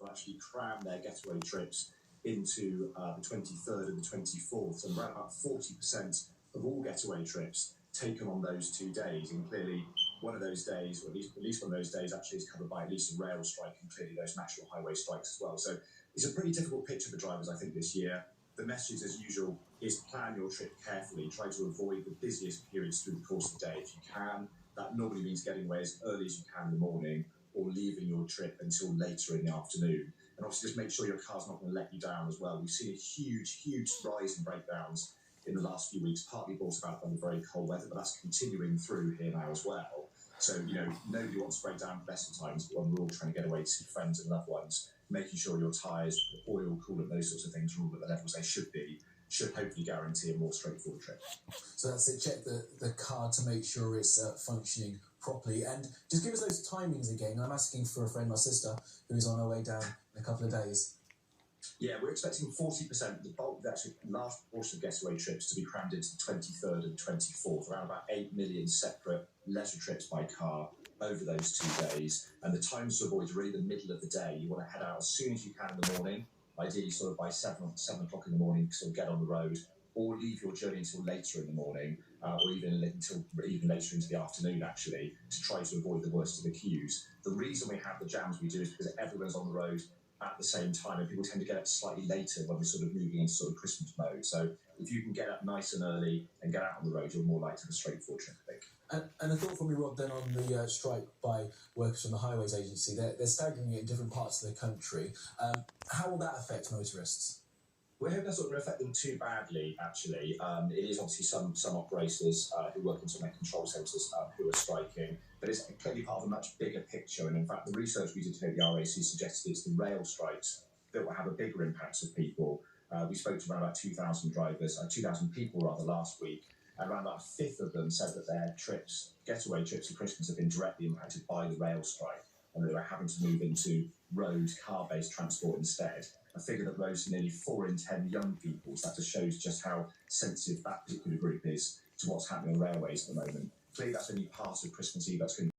will actually cram their getaway trips into the 23rd and the 24th. So around about 40% of all getaway trips taken on those 2 days. And clearly, one of those days, or at least one of those days, actually is covered by at least a rail strike and clearly those national highway strikes as well. So it's a pretty difficult picture for drivers, I think, this year. The message, as usual, is plan your trip carefully. Try to avoid the busiest periods through the course of the day if you can. That normally means getting away as early as you can in the morning or leaving your trip until later in the afternoon. And obviously just make sure your car's not going to let you down as well. We've seen a huge rise in breakdowns in the last few weeks, partly brought about by the very cold weather, but that's continuing through here now as well. So, nobody wants to break down for better times, but when we're all trying to get away to see friends and loved ones, making sure your tyres, oil, coolant, those sorts of things are all at the levels they should be, should hopefully guarantee a more straightforward trip. So that's it, check the car to make sure it's functioning properly. And just give us those timings again. I'm asking for a friend, my sister, who is on her way down in a couple of days. Yeah, we're expecting 40%, the bulk, actually large proportion of getaway trips to be crammed into the 23rd and 24th, around about 8 million separate leisure trips by car over those 2 days. And the times to avoid are really the middle of the day. You want to head out as soon as you can in the morning, ideally sort of by 7 o'clock in the morning, sort of get on the road, or leave your journey until later in the morning, or even later into the afternoon, actually, to try to avoid the worst of the queues. The reason we have the jams we do is because everyone's on the road at the same time, and people tend to get up slightly later when we're sort of moving into sort of Christmas mode. So if you can get up nice and early and get out on the road, you're more likely to have a straightforward trip, I think. And a thought from you, Rob, then on the strike by workers from the Highways Agency. They're staggering it in different parts of the country. How will that affect motorists? We hope that's not going to affect them too badly, actually. It is obviously some operators who work in some of their control centres who are striking, but it's clearly part of a much bigger picture. And in fact, the research we did today at the RAC suggested it's the rail strikes that will have a bigger impact on people. We spoke to around about 2,000 drivers, 2,000 people rather, last week. And around about a fifth of them said that their getaway trips at Christmas have been directly impacted by the rail strike, and they were having to move into road, car-based transport instead. A figure that rose to nearly 4 in 10 young people. So that just shows just how sensitive that particular group is to what's happening on railways at the moment. Clearly, that's only part of Christmas Eve. That's going to